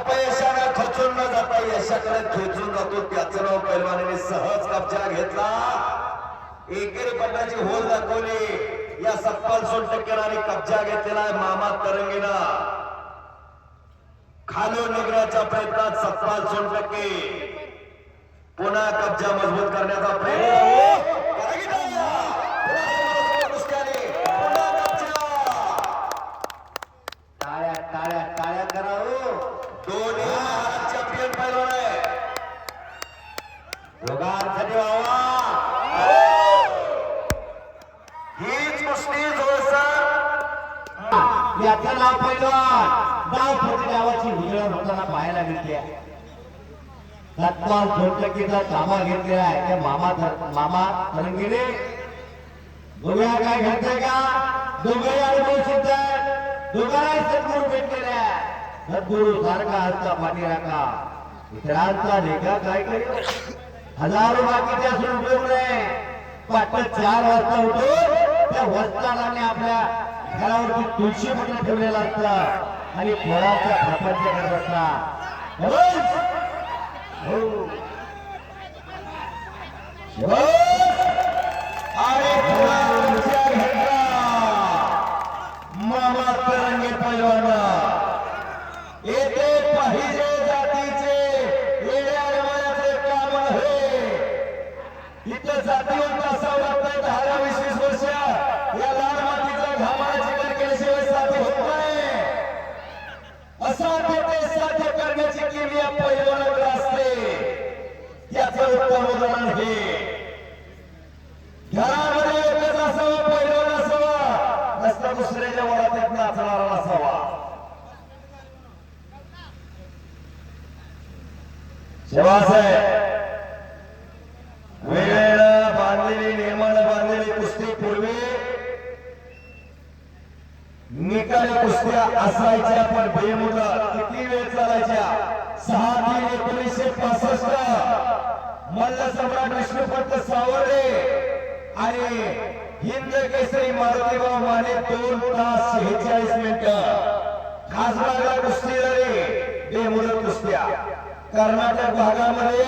अपयशाने खचून न जाता यशाकडे खेचून जातो त्याचं नाव पैलवानाने सहज कब्जा घेतला. एकेरी पट्टाची होल दाखवली या सत्पाल सोनटक्केराने कब्जा घेतलेला आहे मामा तरंगीना. खालून निघण्याच्या प्रयत्नात सत्पाल सोनटक्के पुन्हा कब्जा मजबूत करण्याचा प्रयत्न. टाळ्या टाळ्या टाळ्या करावं. दोन्ही महाराज चॅम्पियन पैलवान आहे. दोघांसाठी व्हावा हीच कुस्ती जोरसर. याचं नाव पैलवान डाव फुटल्या गावाची उजळण होताना पाहायला मिळते. सत्पाल सोनटक्केचा ताबा घेतलेला आहे त्या मामा तरंगीने. बघूया काय घडतंय का. दोघे अनुभव सिद्ध आहेत. दोघांना सद्गुरू भेटलेले आहे. सद्गुरू सारखा हस्ता पाठी राखा. इतरांचा लेखा काय करेल. हजारो बाकीचे असून उपयोग नाही. पहाटे 4 वाजता उठून त्या वस्तादाने आपल्या घरावरती तुळशी पत्र ठेवलेला असतं आणि पोराचा प्रपंच करत असता. मामा तरंगे पैलवान येथे पाहिजे जातीचे येड्या वयाचे काम आहे. इथं जातीवंत असावं लागतं. 10-20 वर्ष या लाल मातीचा घामाला जिकर केल्याशिवाय साध्य होत नाही. असाध्य ते साध्य करण्याची किमया पैलवानाकडे असते. याचं उत्तम उदाहरण हे. घरामध्ये एकच असावा पैलवान असावा नसता दुसऱ्याच्या वरात एक नाचणारा नसावा. शिवासाहेब वेळेनं बांधलेली नियमानं बांधलेली कुस्ती पूर्वी निकाली कुस्त्या असायच्या पण बेमुदत किती वेळ चालायच्या. 6/3/1965 मल्ल सम्राट विष्णुपंत सावर्डे आणि हिंद केसरी मारुतीबाव माने 2 तास 46 मिनिटं खासबागला कुस्ती झाली. बेमुदत कुस्त्या. कर्नाटक भागामध्ये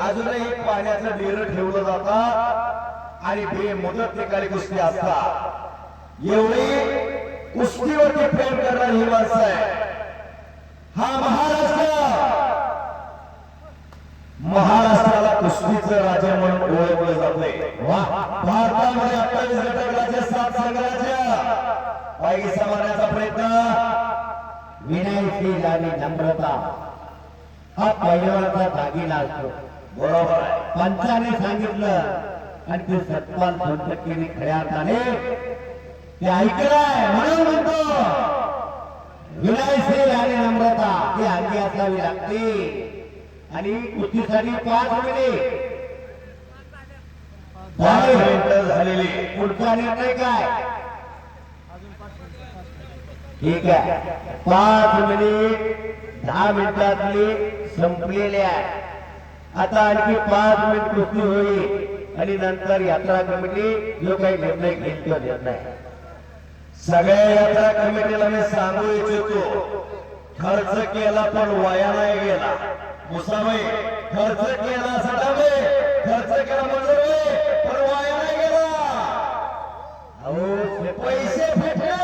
अजूनही पाण्याचं डेरं ठेवलं जातात आणि बेमुदत निकाली कुस्ती असतात. एवढी कुस्तीवरती प्रेम करणारी ही माणसं आहे. हा महाराष्ट्राला कुस्तीचं राजा म्हणून ओळखलं जाते. भारतामध्ये 28 घटक राज्य 7 संघराज्य पैसा मारण्याचा प्रयत्न. विनयशील आणि नम्रता हा पैलवानाचा दागिना असतो. बरोबर आहे. पंचाने सांगितलं आणि ते सत्पाल सोनटक्केने खऱ्या अर्थाने ते ऐकलंय. म्हणून म्हणतो विनयशील आणि नम्रता ही अंगी असावी लागते. आणि कुस्तीसाठी 5 मिनिट झालेली. पुढचा निर्णय काय. ठीक आहे 5 मिनिट 10 मिनिटातली संपलेले आहे. आता आणखी 5 मिनिट कुस्ती होईल आणि नंतर यात्रा कमिटी जो काही निर्णय घेईल तो निर्णय. सगळ्या यात्रा कमिटीला मी सांगू इच्छितो खर्च केला पण वाया नाही गेला. मुसाबाई खर्च केला सटावे खर्च केला म्हणजे पण वाया नाही गेला. अहो पैसे भेटले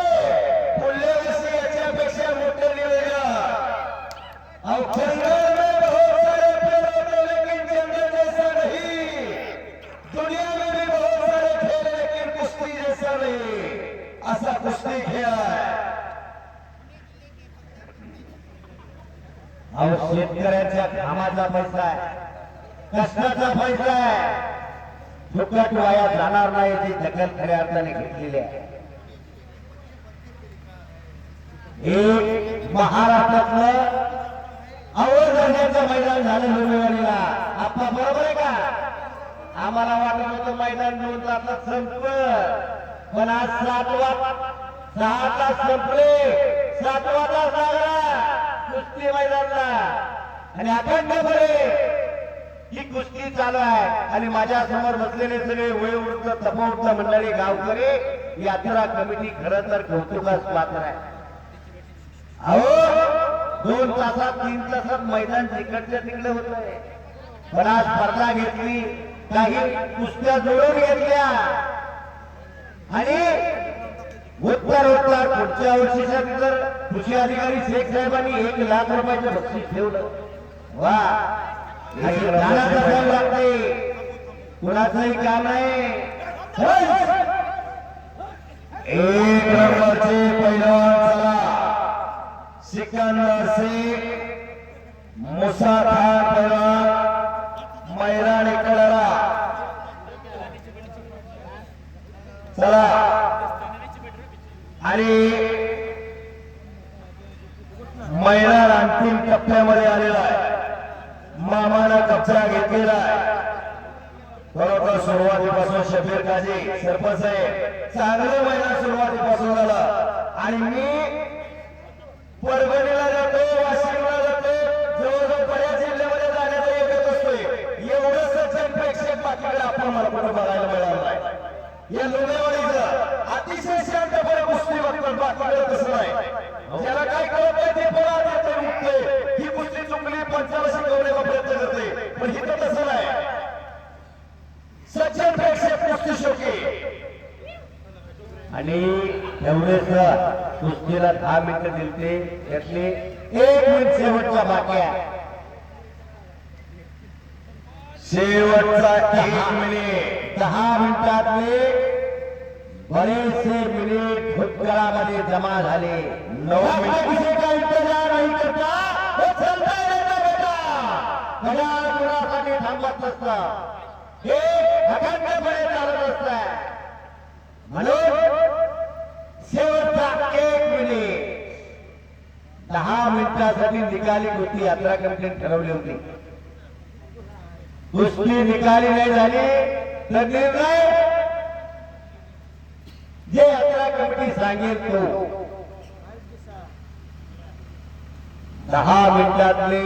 पुढल्या वर्षी याच्यापेक्षा मोठे नियोजन. अहो जंगल में बहुत सारे पेड़ होते लेकिन जंगल जैसा नहीं. दुनिया में भी बहुत सारे खेल लेकिन कुश्ती जैसा नहीं. असा कुस्ती खेळ आहे. अहो शेतकऱ्याच्या घामाचा पैसा आहे. कष्टाचा पैसा आहे. फुकट वाया जाणार नाही याची दखल खऱ्या अर्थाने घेतलेली आहे. एक महाराष्ट्रातलं आवड धरण्याचं मैदान झालं रविवारीला. आपला बरोबर आहे का. आम्हाला वाटत होतं मैदान 2 तासात संपलं पण आज 6 तास संपले. 7वा तास लागला कुस्ती मैदानला आणि अखंडपणे ही कुस्ती चालू आहे. आणि माझ्या समोर बसलेले सगळे वयोवृद्ध तपोवृद्ध मंडळी गावकरी यात्रा कमिटी खरं तर कौतुकास पात्र आहे. अहो 2 तासात 3 तासात मैदान तिकडच्या तिकडे होत आहे. पण आज स्पर्धा घेतली, काही कुस्त्या जोडून घेतल्या आणि उत्तर पुढच्या वर्षीसाठी तर कृषी अधिकारी शेख साहेबांनी 1 लाख रुपयाचं बक्षीस ठेवलं. वा लागते, कुणाचंही काम नाही. एक नंबरचे पैलवान चला सिकंदर शेख, मुसा खान पैलवान मैदान इकडला. चला आणि मैदान अंतिम टप्प्यामध्ये आलेला आहे. मामानं कब्जा घेतलेला आहे. बरोबर सुरुवातीपासून शबीर काजी सरपंच आहे, चांगलं मैदान सुरुवातीपासून झालं. आणि मी परभणीला जातो, वाशिमला जातो, जवळजवळ बऱ्याच जिल्ह्यामध्ये जाण्याचा येत असतोय. एवढं सज्जन प्रेक्षक बाकीकडे आपण मला कुठं बघायला मिळालं नाही. या लोणेवाडीचं अतिशय शांतपणे कुस्ती बघतात, बाकीकडे तसं नाही. ज्याला काय कळत नाही ते बोला, ते उठते, ही कुस्ती चुकली, पंचाला शिकवण्याचा प्रयत्न करते. पण हिथं तसं नाही. सज्जन प्रेक्षक कुस्ती शोकी. आणि एवढेच कुस्तीला 10 मिनिटं दिलते, त्यातले 1 मिनिट शेवटचा बाकी आहे. शेवटचा 1 मिनिट. 10 मिनिटातले बरेचसे मिनिट भूतकाळामध्ये जमा झाले. 9 मिनिट का इंतजार नाही करता, हे चलता येता बेटा घड्याळ कुणासाठी थांबत नसतं, हे अखंडपणे चालत असतं. म्हणून शेवटचा 1 मिनिट 10 मिनिटासाठी निकाली कुस्ती यात्रा कमिटीने ठरवली होती. कुस्ती निकाली नाही झाली तर निर्णय जे यात्रा कमिटी सांगेल तो. 10 मिनिटातले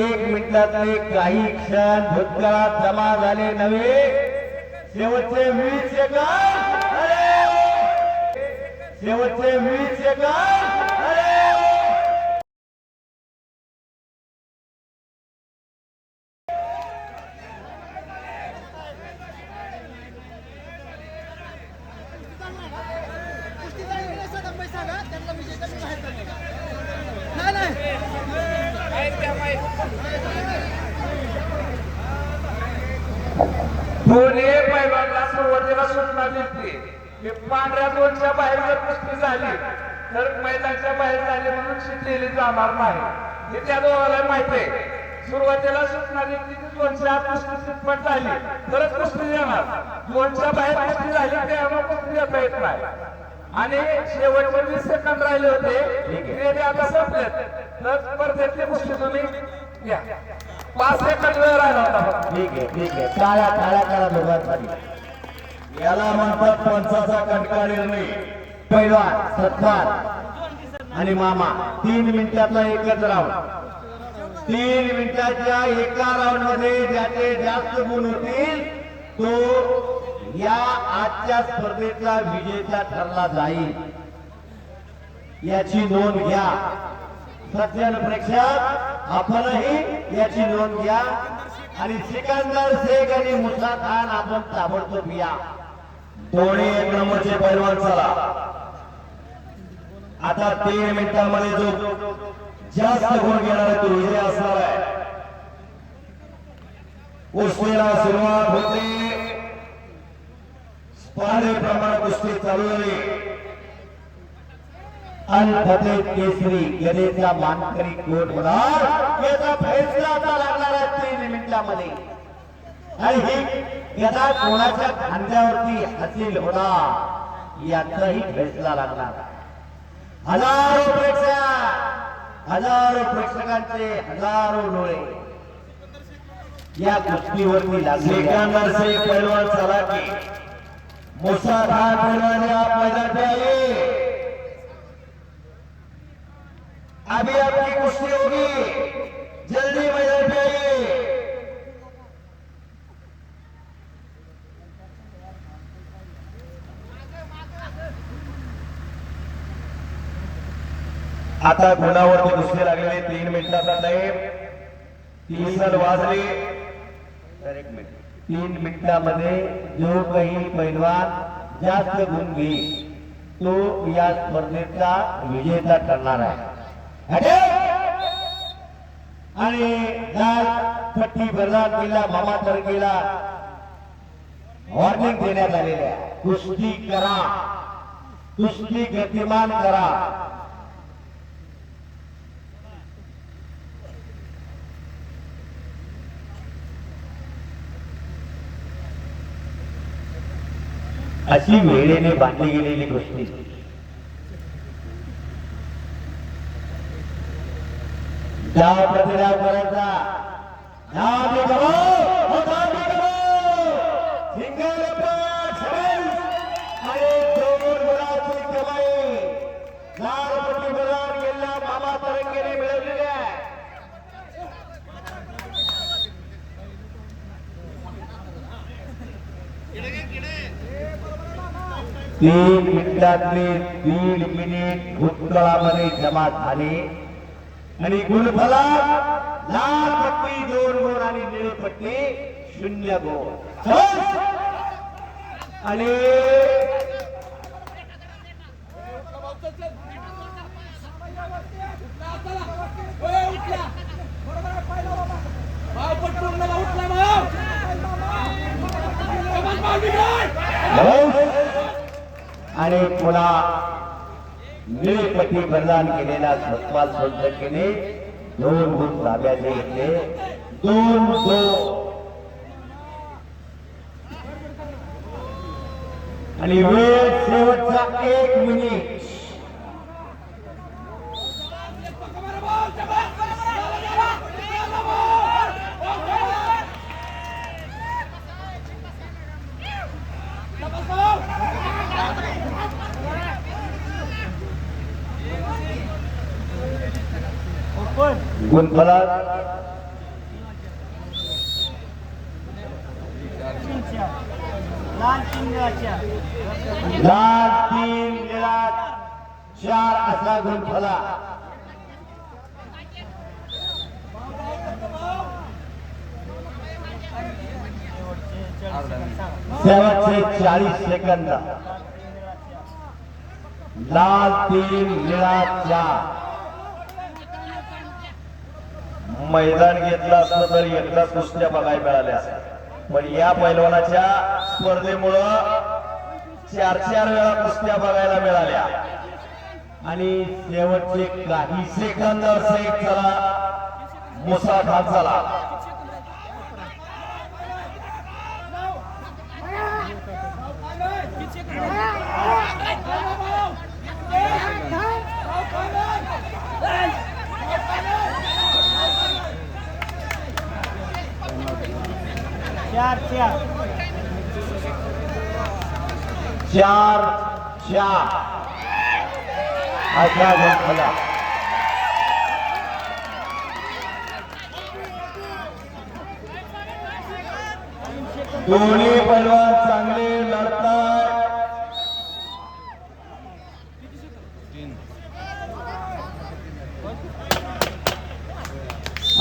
1 मिनिटातले काही क्षण भूतकाळात जमा झाले नव्हे, शेवटचे 20 सेकंद. शेवटचे 20 सेकंद. दोन्ही पैलवानला सुरुवातीला सूचना दिली की पांढऱ्या दोनच्या बाहेर जर कुस्ती झाली तर मैदानाच्या बाहेर झाली म्हणून शिकलेली जाणार नाही. हे त्या दोघांना माहिती आहे. सुरुवातीला सूचना दिली की 2च्या आत कुस्ती चितपट झाली तरच कुस्ती देणार. 2च्या बाहेर कुस्ती झाली त्यामुळे कुस्ती देता येत नाही. आणि शेवटचे 20 सेकंद राहिले होते, ते आता संपलेत. तर स्पर्धेतली कुस्ती तुम्ही घ्या. 5 सेकंद वेळ राहिला होता. ठीक आहे, ठीक आहे. टाळ्या टाळ्या करा दोघांसाठी. याला म्हणतात पंचाचा कटका निर्णय. पैलवान सत्कार आणि मामा 3 मिनिटातला एकच राऊंड. 3 मिनिटाच्या एका राऊंड मध्ये ज्याचे जास्त गुण होतील तो या आजच्या स्पर्धेचा विजेता ठरला जाईल. याची नोंद घ्या. सज्जन प्रेक्षक आपणही याची नोंद घ्या. आणि सिकंदर शेख आणि मुसा खान आपण ताबडतोब या. दोन्ही 1 नंबरचे पैलवान चला. आता 3 मिनिटांमध्ये जो जास्त गुण घेणार तो विजय असणार आहे. कुस्तीला सुरुवात होते. स्पर्धेप्रमाणे कुस्ती चालू झाली. अनफतेह केसरी गदेचा मानकरी कोट होणार याचा फैसला आता लागणार आहे 3 मिनिटांमध्ये. आणि ही गदा कोणाच्या खांद्यावरती हसील होणार याचाही फैसला लागणार. हजारो प्रेक्षकांचे हजारो डोळे या कुस्तीवरती लागले. सिकंदर शेख पैलवान चला की मुसा खान पैलवान आप मैदान पे आइए. अभी आपकी कुश्ती होगी, जल्दी मैदान पे आइए. आता गुणावरती कुस्ती लागलेली 3 मिनिटाचा टाइम 3 वाजले तर 1 मिनिट 3 मिनिटामध्ये जो काही पैलवान जास्त गुण घेईल तो या स्पर्धेचा विजेता ठरणार आहे. आणि लाल पट्टी प्रदान केला मामा तरंगीला वॉर्निंग देण्यात आलेली आहे. कुस्ती करा, कुस्ती गतिमान करा. अशी वेळेने बांधली गेलेली कुस्ती. डाव प्रतिडाव करायचा. डाव बी गमाव, डाव बी गमाव. सिंगल पाच आणि 2 गुणाची कमाई लाल पट्टी प्रदान केला मामा तरंगेने मिळवलेली आहे. तीन मिनिटातले 1.5 मिनिट भूतकाळामध्ये जमा झाले आणि गुणफलक लाल पट्टी 2 गुण आणि निळी पट्टी 0 गुण. आणि आणि पुन्हा निळी पट्टी प्रदान केलेला सत्पाल सोनटक्केने 2 गुण ताब्याचे घेतले. 2-2 आणि वेळ शेवटचा 1 मिनिट. गुणफलक लाल 3 निळा 4 असा गुणफलक. शेवटचे 40 सेकंद. लाल 3 निळा 4. मैदान घेतलं असतं तर एकदाच कुस्त्या बघायला मिळाल्या असत्या, पण या पैलवानाच्या स्पर्धेमुळं 4-4 वेळा कुस्त्या बघायला मिळाल्या. आणि शेवटचे काही सेकंद सहित चला मुसाफा झाला. चार असा गुणफलक. दोन्ही पैलवान चांगले लढतात.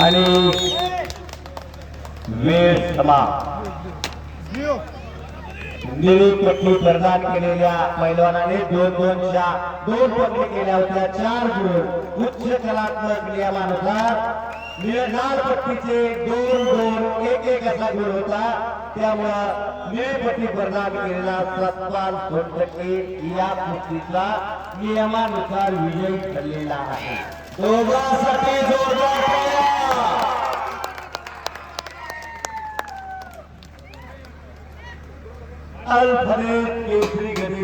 आणि वेळ समाप्त. निळी पट्टी प्रदान केलेल्या पैलवानाने 2 पट्टी केल्या होत्या 4 गुण. उच्च कलात्मक नियमानुसार लाल पट्टीचे 2 1 असा गुण होता. त्यामुळं निळी पट्टी प्रदान केलेला सत्पाल सोनटक्के या कुस्तीचा नियमानुसार विजयी ठरलेला आहे. दोघांसाठी जोरदार टाळ्या. अल्फरेड केसरी